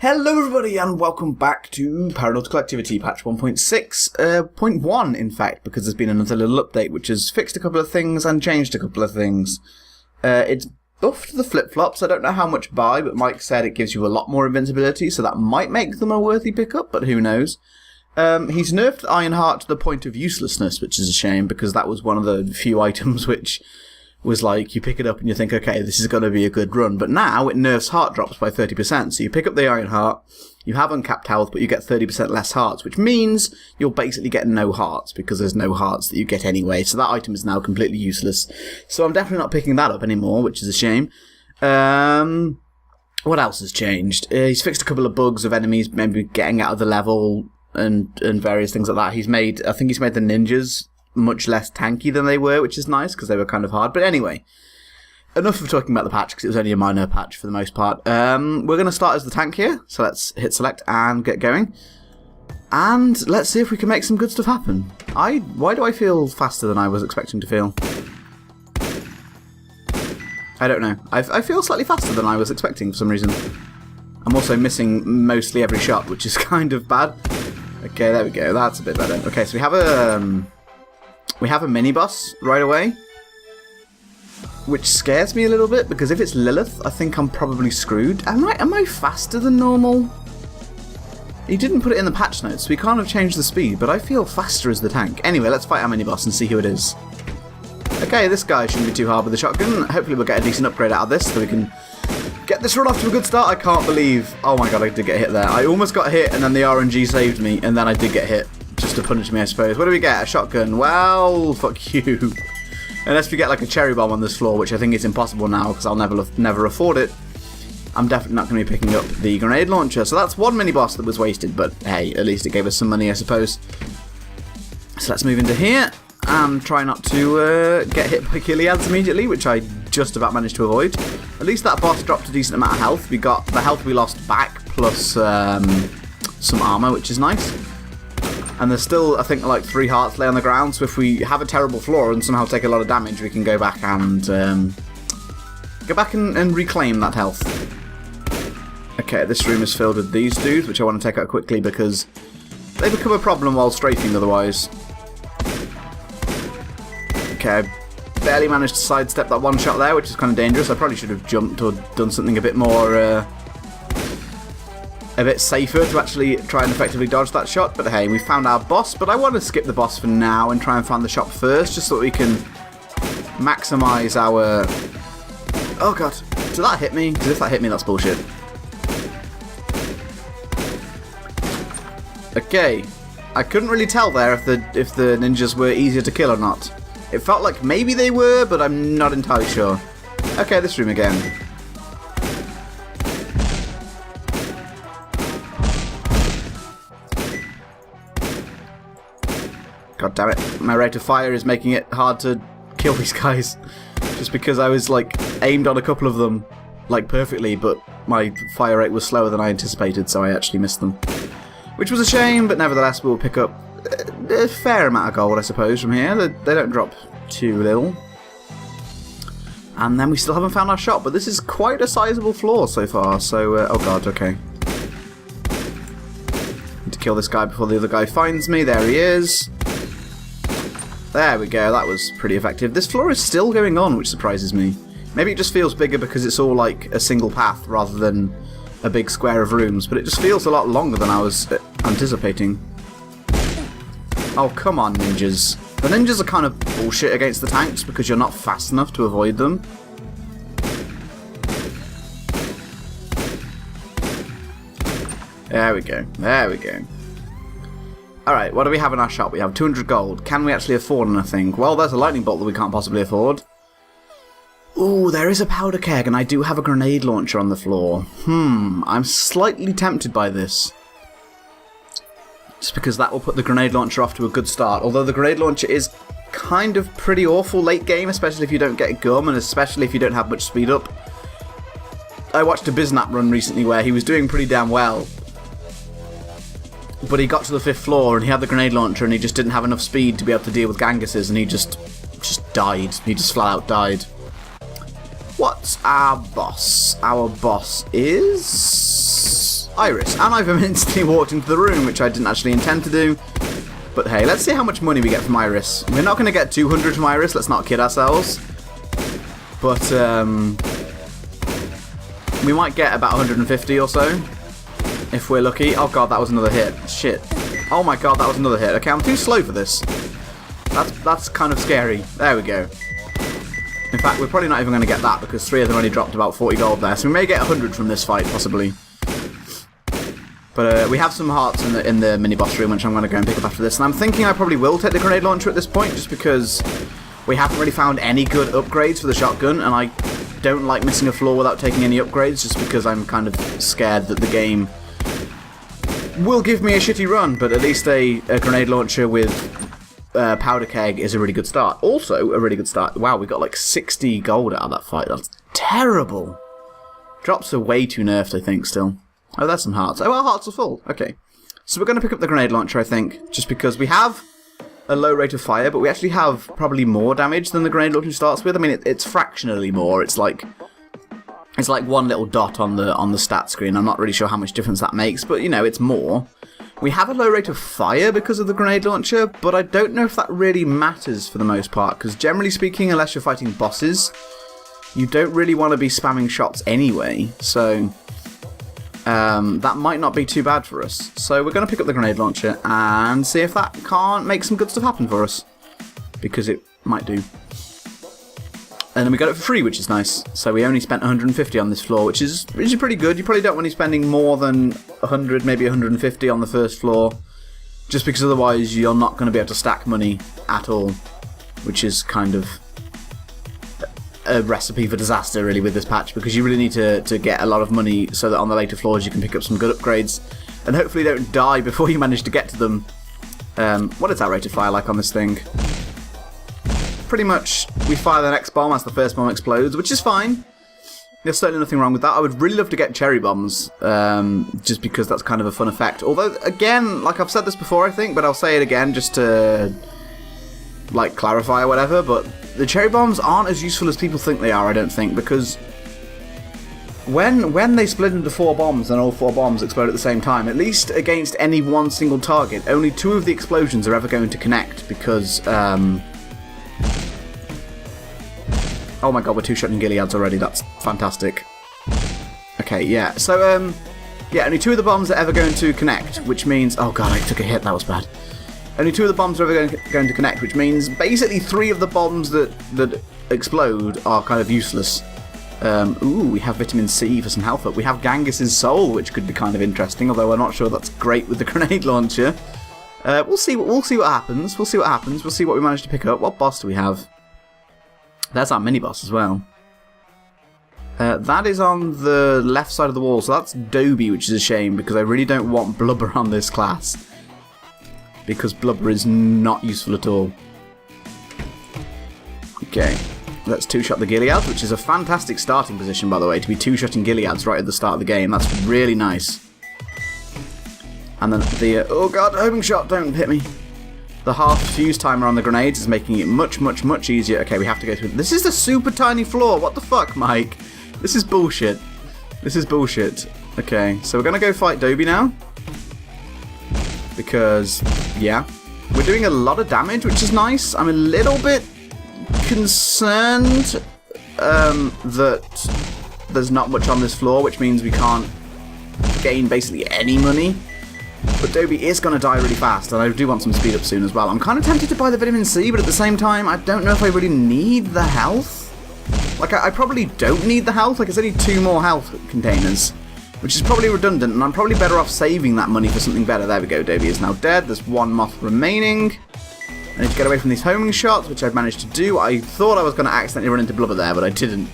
Hello everybody and welcome back to Paranautical Activity, patch 1.6.1 in fact, because there's been another little update which has fixed a couple of things and changed a couple of things. It's buffed the flip-flops. I don't know how much by, but Mike said it gives you a lot more invincibility, so that might make them a worthy pickup, but who knows. He's nerfed Ironheart to the point of uselessness, which is a shame, because that was one of the few items which was like, you pick it up and you think, okay, this is going to be a good run. But now it nerfs heart drops by 30%. So you pick up the Iron Heart, you have uncapped health, but you get 30% less hearts, which means you'll basically get no hearts, because there's no hearts that you get anyway. So that item is now completely useless. So I'm definitely not picking that up anymore, which is a shame. What else has changed? He's fixed a couple of bugs of enemies maybe getting out of the level and various things like that. I think he's made the ninjas much less tanky than they were, which is nice, because they were kind of hard. But anyway, enough of talking about the patch, because it was only a minor patch for the most part. We're going to start as the tank here, so let's hit select and get going. And let's see if we can make some good stuff happen. Why do I feel faster than I was expecting to feel? I don't know. I feel slightly faster than I was expecting for some reason. I'm also missing mostly every shot, which is kind of bad. Okay, there we go. That's a bit better. Okay, so we have a mini-boss right away, which scares me a little bit, because if it's Lilith, I think I'm probably screwed. Am I faster than normal? He didn't put it in the patch notes, so we can't have changed the speed, but I feel faster as the tank. Anyway, let's fight our mini-boss and see who it is. Okay, this guy shouldn't be too hard with the shotgun. Hopefully we'll get a decent upgrade out of this, so we can get this run off to a good start. I can't believe... Oh my god, I did get hit there. I almost got hit, and then the RNG saved me, and then I did get hit. Just to punish me, I suppose. What do we get? A shotgun. Well, fuck you. Unless we get like a cherry bomb on this floor, which I think is impossible now, because I'll never afford it. I'm definitely not going to be picking up the grenade launcher. So that's one mini-boss that was wasted, but hey, at least it gave us some money, I suppose. So let's move into here, and try not to get hit by Gileads immediately, which I just about managed to avoid. At least that boss dropped a decent amount of health. We got the health we lost back, plus some armor, which is nice. And there's still, I think, like 3 hearts lay on the ground, so if we have a terrible floor and somehow take a lot of damage, we can go back and reclaim that health. Okay, this room is filled with these dudes, which I want to take out quickly because they become a problem while strafing otherwise. Okay, I barely managed to sidestep that one shot there, which is kind of dangerous. I probably should have jumped or done something a bit more... a bit safer to actually try and effectively dodge that shot, but hey, we found our boss, but I want to skip the boss for now and try and find the shop first, just so that we can maximise our... Oh god, did that hit me? Because if that hit me, that's bullshit. Okay, I couldn't really tell there if the ninjas were easier to kill or not. It felt like maybe they were, but I'm not entirely sure. Okay, this room again. God damn it, my rate of fire is making it hard to kill these guys. Just because I was, like, aimed on a couple of them, like, perfectly, but my fire rate was slower than I anticipated, so I actually missed them. Which was a shame, but nevertheless we'll pick up a fair amount of gold, I suppose, from here. They don't drop too little. And then we still haven't found our shop, but this is quite a sizable floor so far, so... oh god, okay. Need to kill this guy before the other guy finds me. There he is. There we go, that was pretty effective. This floor is still going on, which surprises me. Maybe it just feels bigger because it's all like a single path rather than a big square of rooms, but it just feels a lot longer than I was anticipating. Oh, come on, ninjas. The ninjas are kind of bullshit against the tanks because you're not fast enough to avoid them. There we go, there we go. Alright, what do we have in our shop? We have 200 gold. Can we actually afford anything? Well, there's a lightning bolt that we can't possibly afford. Ooh, there is a powder keg, and I do have a grenade launcher on the floor. I'm slightly tempted by this. Just because that will put the grenade launcher off to a good start. Although the grenade launcher is kind of pretty awful late game, especially if you don't get gum, and especially if you don't have much speed up. I watched a Biznap run recently where he was doing pretty damn well. But he got to the 5th floor and he had the grenade launcher and he just didn't have enough speed to be able to deal with Ganguses, and he just died. He just flat out died. What's our boss? Our boss is... Iris. And I've instantly walked into the room, which I didn't actually intend to do. But hey, let's see how much money we get from Iris. We're not going to get 200 from Iris, let's not kid ourselves. But, we might get about 150 or so, if we're lucky. Oh god, that was another hit. Shit. Oh my god, that was another hit. Okay, I'm too slow for this. That's kind of scary. There we go. In fact, we're probably not even going to get that, because 3 of them only dropped about 40 gold there. So we may get 100 from this fight, possibly. But we have some hearts in the mini-boss room, which I'm going to go and pick up after this. And I'm thinking I probably will take the grenade launcher at this point, just because we haven't really found any good upgrades for the shotgun, and I don't like missing a floor without taking any upgrades, just because I'm kind of scared that the game will give me a shitty run. But at least a grenade launcher with powder keg is a really good start. Also, a really good start. Wow, we got like 60 gold out of that fight. That's terrible. Drops are way too nerfed, I think, still. Oh, there's some hearts. Oh, our hearts are full. Okay. So we're going to pick up the grenade launcher, I think, just because we have a low rate of fire, but we actually have probably more damage than the grenade launcher starts with. I mean, it's fractionally more. It's like one little dot on the stat screen. I'm not really sure how much difference that makes, but, you know, it's more. We have a low rate of fire because of the grenade launcher, but I don't know if that really matters for the most part, because generally speaking, unless you're fighting bosses, you don't really want to be spamming shots anyway, so that might not be too bad for us. So we're going to pick up the grenade launcher and see if that can't make some good stuff happen for us, because it might do. And then we got it for free, which is nice. So we only spent 150 on this floor, which is pretty good. You probably don't want to be spending more than 100, maybe 150 on the first floor, just because otherwise you're not going to be able to stack money at all, which is kind of a recipe for disaster, really, with this patch, because you really need to get a lot of money so that on the later floors you can pick up some good upgrades, and hopefully don't die before you manage to get to them. What is that rate of fire like on this thing? Pretty much, we fire the next bomb as the first bomb explodes, which is fine. There's certainly nothing wrong with that. I would really love to get cherry bombs, just because that's kind of a fun effect. Although, again, like I've said this before, I think, but I'll say it again just to, like, clarify or whatever, but the cherry bombs aren't as useful as people think they are, I don't think, because when they split into 4 bombs and all 4 bombs explode at the same time, at least against any one single target, only 2 of the explosions are ever going to connect, because, oh my god, we're 2-shotting Gileads already, that's fantastic. Okay, yeah, so, yeah, only 2 of the bombs are ever going to connect, which means, oh god, I took a hit, that was bad. Only 2 of the bombs are ever going to connect, which means basically 3 of the bombs that explode are kind of useless. Ooh, we have vitamin C for some health up. We have Gangus's soul, which could be kind of interesting, although I'm not sure that's great with the grenade launcher. We'll see what happens. We'll see what happens. We'll see what we manage to pick up. What boss do we have? There's our mini boss as well. That is on the left side of the wall, so that's Dobie, which is a shame, because I really don't want Blubber on this class. Because Blubber is not useful at all. Okay, let's 2-shot the Gileads, which is a fantastic starting position, by the way, to be 2-shotting Gileads right at the start of the game. That's really nice. And then the, oh god, homing shot, don't hit me. The half fuse timer on the grenades is making it much, much, much easier. Okay, we have to go through. This is a super tiny floor. What the fuck, Mike? This is bullshit. This is bullshit. Okay, so we're going to go fight Dobie now. Because, yeah, we're doing a lot of damage, which is nice. I'm a little bit concerned that there's not much on this floor, which means we can't gain basically any money. But Dobie is going to die really fast, and I do want some speed up soon as well. I'm kind of tempted to buy the vitamin C, but at the same time, I don't know if I really need the health. Like, I probably don't need the health. Like, it's only 2 more health containers, which is probably redundant, and I'm probably better off saving that money for something better. There we go, Dobie is now dead. There's 1 moth remaining. I need to get away from these homing shots, which I've managed to do. I thought I was going to accidentally run into Blubber there, but I didn't,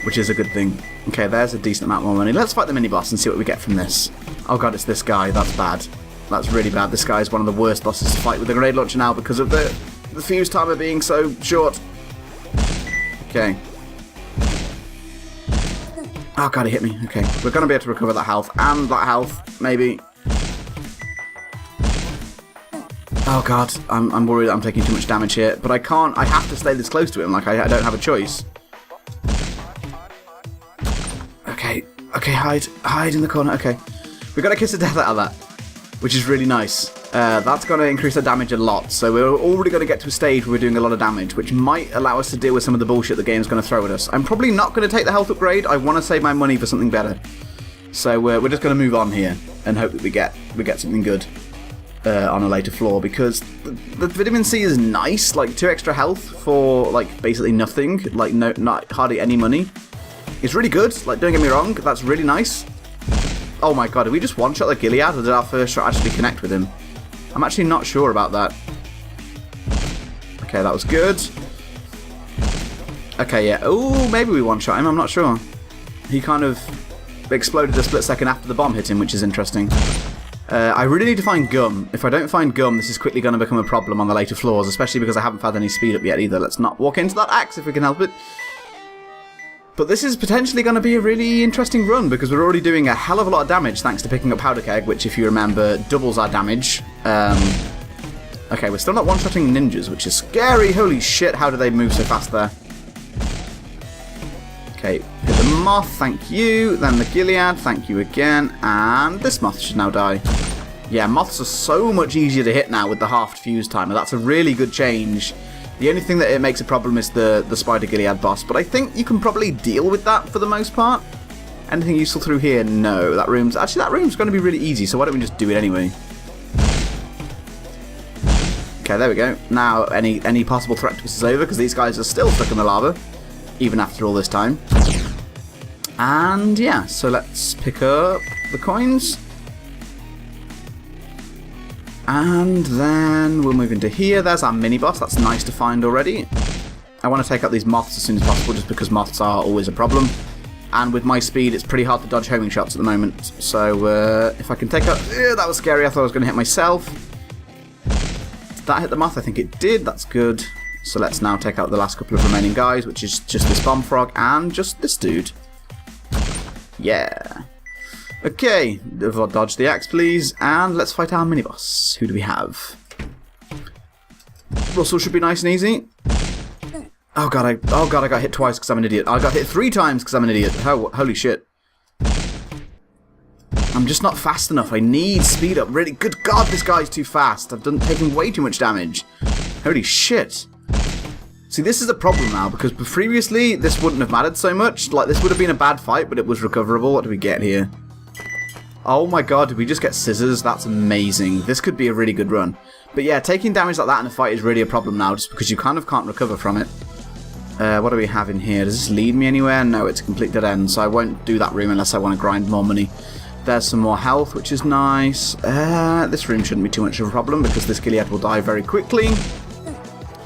which is a good thing. Okay, there's a decent amount more money. Let's fight the mini-boss and see what we get from this. Oh god, it's this guy. That's bad. That's really bad. This guy is one of the worst bosses to fight with the grenade launcher now because of the fuse timer being so short. Okay. Oh god, he hit me. Okay, we're going to be able to recover that health and that health, maybe. Oh god, I'm worried that I'm taking too much damage here, but I can't. I have to stay this close to him. Like, I don't have a choice. Okay, hide in the corner. Okay, We got a kiss of death out of that, which is really nice. That's going to increase our damage a lot, so we're already going to get to a stage where we're doing a lot of damage, which might allow us to deal with some of the bullshit the game's going to throw at us. I'm probably not going to take the health upgrade. I want to save my money for something better. So we're just going to move on here and hope that we get something good on a later floor, because the vitamin C is nice, like 2 extra health for like basically nothing, like not hardly any money. It's really good, like don't get me wrong, that's really nice. Oh my god, did we just one-shot the Gilead, or did our first shot actually connect with him? I'm actually not sure about that. Okay, that was good. Okay, yeah. Oh, maybe we one-shot him, I'm not sure. He kind of exploded a split second after the bomb hit him, which is interesting. I really need to find gum. If I don't find gum, this is quickly going to become a problem on the later floors, especially because I haven't found any speed up yet either. Let's not walk into that axe if we can help it. But this is potentially going to be a really interesting run, because we're already doing a hell of a lot of damage thanks to picking up Powder Keg, which, if you remember, doubles our damage. Okay, we're still not one-shotting ninjas, which is scary. Holy shit, how do they move so fast there? Okay, hit the moth, thank you. Then the Gilead, thank you again. And this moth should now die. Yeah, moths are so much easier to hit now with the halved fuse timer. That's a really good change. The only thing that it makes a problem is the Spider Gilead boss, but I think you can probably deal with that for the most part. Anything useful through here? No. That room's going to be really easy, so why don't we just do it anyway? Okay, there we go. Now any possible threat to us is over, because these guys are still stuck in the lava, even after all this time. And yeah, so let's pick up the coins. And then we'll move into here. There's our mini-boss. That's nice to find already. I want to take out these moths as soon as possible, just because moths are always a problem. And with my speed, it's pretty hard to dodge homing shots at the moment. So if I can take out... that was scary. I thought I was going to hit myself. Did that hit the moth? I think it did. That's good. So let's now take out the last couple of remaining guys, which is just this bomb frog and just this dude. Yeah. Okay, dodge the axe, please, and let's fight our mini-boss. Who do we have? Russell should be nice and easy. Oh god, I got hit twice because I'm an idiot. I got hit 3 times because I'm an idiot. Holy shit. I'm just not fast enough. I need speed up. Really, good god, this guy's too fast. I've taken way too much damage. Holy shit. See, this is a problem now, because previously this wouldn't have mattered so much. Like, this would have been a bad fight, but it was recoverable. What do we get here? Oh my god, did we just get scissors? That's amazing. This could be a really good run. But yeah, taking damage like that in a fight is really a problem now, just because you kind of can't recover from it. What do we have in here? Does this lead me anywhere? No, it's a complete dead end, so I won't do that room unless I want to grind more money. There's some more health, which is nice. This room shouldn't be too much of a problem, because this Gilead will die very quickly.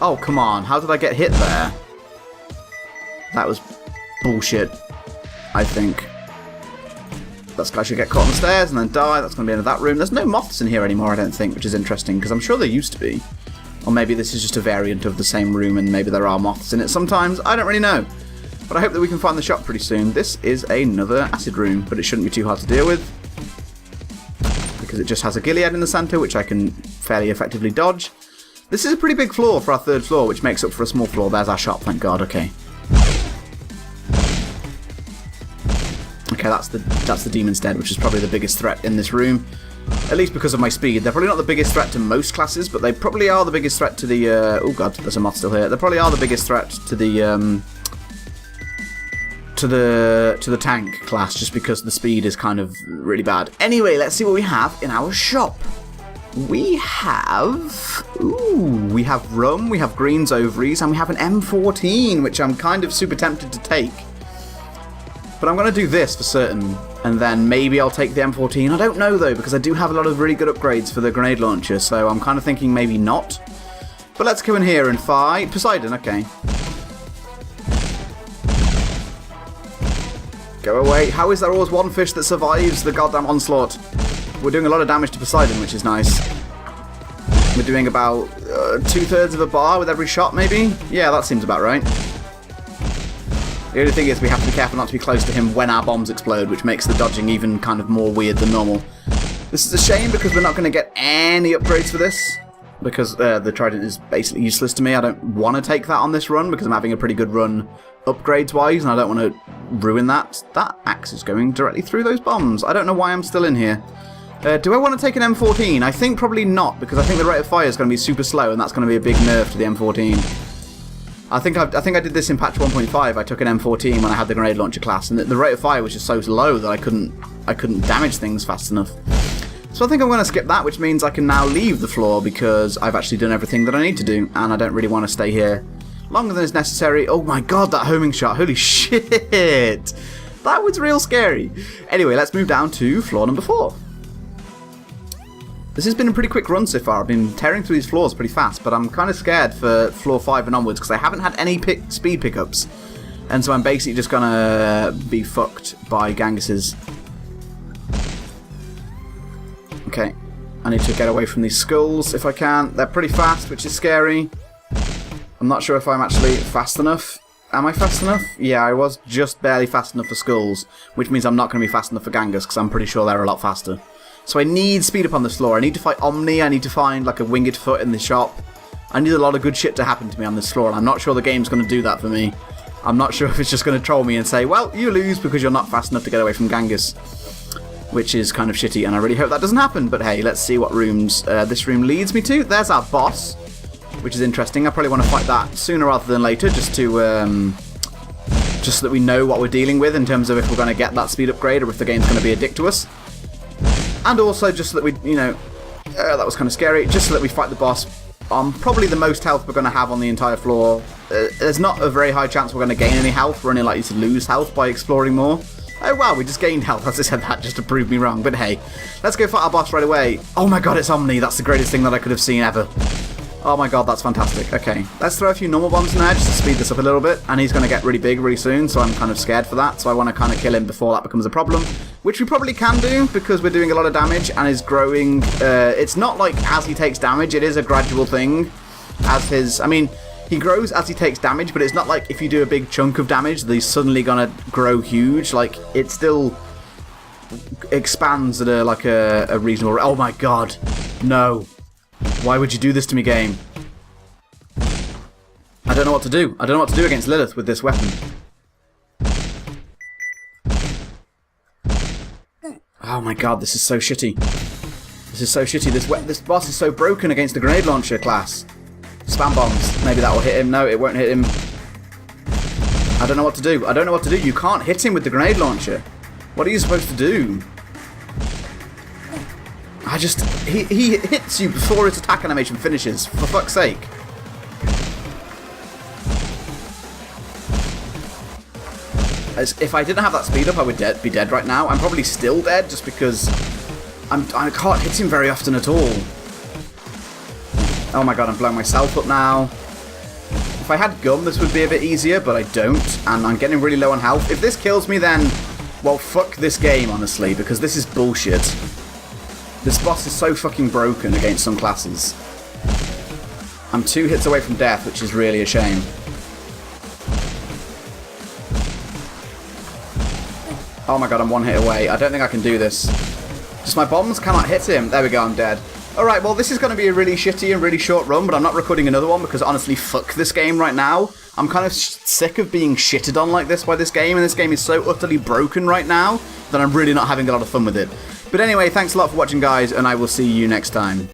Oh, come on. How did I get hit there? That was bullshit, I think. This guy should get caught on the stairs and then die. That's going to be the end of that room. There's no moths in here anymore, I don't think, which is interesting, because I'm sure there used to be. Or maybe this is just a variant of the same room, and maybe there are moths in it sometimes. I don't really know. But I hope that we can find the shop pretty soon. This is another acid room, but it shouldn't be too hard to deal with, because it just has a Gilead in the center, which I can fairly effectively dodge. This is a pretty big floor for our 3rd floor, which makes up for a small floor. There's our shop, thank god. Okay. Okay, that's the Demon's Dead, which is probably the biggest threat in this room. At least because of my speed. They're probably not the biggest threat to most classes, but they probably are the biggest threat to the... oh god, there's a moth still here. They probably are the biggest threat to the... to the tank class, just because the speed is kind of really bad. Anyway, let's see what we have in our shop. We have... Ooh, we have rum, we have Green's ovaries, and we have an M14, which I'm kind of super tempted to take. But I'm going to do this for certain, and then maybe I'll take the M14. I don't know, though, because I do have a lot of really good upgrades for the grenade launcher, so I'm kind of thinking maybe not. But let's go in here and fight Poseidon, okay. Go away. How is there always one fish that survives the goddamn onslaught? We're doing a lot of damage to Poseidon, which is nice. We're doing about 2/3 of a bar with every shot, maybe? Yeah, that seems about right. The only thing is we have to be careful not to be close to him when our bombs explode, which makes the dodging even kind of more weird than normal. This is a shame, because we're not going to get any upgrades for this, because the trident is basically useless to me. I don't want to take that on this run, because I'm having a pretty good run upgrades-wise, and I don't want to ruin that. That axe is going directly through those bombs. I don't know why I'm still in here. Do I want to take an M14? I think probably not, because I think the rate of fire is going to be super slow, and that's going to be a big nerf to the M14. I think I did this in patch 1.5. I took an M14 when I had the grenade launcher class, and the rate of fire was just so low that I couldn't damage things fast enough. So I think I'm going to skip that, which means I can now leave the floor because I've actually done everything that I need to do, and I don't really want to stay here longer than is necessary. Oh my god, that homing shot! Holy shit! That was real scary. Anyway, let's move down to floor number 4. This has been a pretty quick run so far. I've been tearing through these floors pretty fast, but I'm kind of scared for floor 5 and onwards because I haven't had any speed pickups. And so I'm basically just going to be fucked by Gangus's. Okay, I need to get away from these skulls if I can. They're pretty fast, which is scary. I'm not sure if I'm actually fast enough. Am I fast enough? Yeah, I was just barely fast enough for skulls, which means I'm not going to be fast enough for Gangus because I'm pretty sure they're a lot faster. So I need speed up on this floor. I need to fight Omni. I need to find like a winged foot in the shop. I need a lot of good shit to happen to me on this floor, and I'm not sure the game's going to do that for me. I'm not sure if it's just going to troll me and say, well, you lose because you're not fast enough to get away from Gangus, which is kind of shitty, and I really hope that doesn't happen. But hey, let's see what rooms this room leads me to. There's our boss, which is interesting. I probably want to fight that sooner rather than later, just so that we know what we're dealing with in terms of if we're going to get that speed upgrade or if the game's going to be a dick to us. And also just so that we, you know, that was kind of scary, just so that we fight the boss on probably the most health we're going to have on the entire floor. There's not a very high chance we're going to gain any health. We're only likely to lose health by exploring more. Oh wow, we just gained health. As I said that just to prove me wrong. But hey, let's go fight our boss right away. Oh my god, it's Omni. That's the greatest thing that I could have seen ever. Oh my god, that's fantastic. Okay, let's throw a few normal bombs in there just to speed this up a little bit. And he's going to get really big really soon, so I'm kind of scared for that. So I want to kind of kill him before that becomes a problem. Which we probably can do, because we're doing a lot of damage and is growing. It's not like as he takes damage, it is a gradual thing. As his... I mean, he grows as he takes damage, but it's not like if you do a big chunk of damage, that he's suddenly going to grow huge. Like, it still expands at a reasonable... Oh my god. No. Why would you do this to me, game? I don't know what to do. I don't know what to do against Lilith with this weapon. Oh my god, this is so shitty. This is so shitty. This boss is so broken against the grenade launcher class. Spam bombs. Maybe that will hit him. No, it won't hit him. I don't know what to do. I don't know what to do. You can't hit him with the grenade launcher. What are you supposed to do? He hits you before his attack animation finishes. For fuck's sake. If I didn't have that speed up, I would be dead right now. I'm probably still dead just because I can't hit him very often at all. Oh my god, I'm blowing myself up now. If I had gum, this would be a bit easier, but I don't, and I'm getting really low on health. If this kills me, then, well, fuck this game, honestly, because this is bullshit. This boss is so fucking broken against some classes. I'm 2 hits away from death, which is really a shame. Oh my god, I'm 1 hit away. I don't think I can do this. Just my bombs cannot hit him. There we go, I'm dead. Alright, well this is going to be a really shitty and really short run, but I'm not recording another one because honestly, fuck this game right now. I'm kind of sick of being shitted on like this by this game, and this game is so utterly broken right now that I'm really not having a lot of fun with it. But anyway, thanks a lot for watching, guys, and I will see you next time.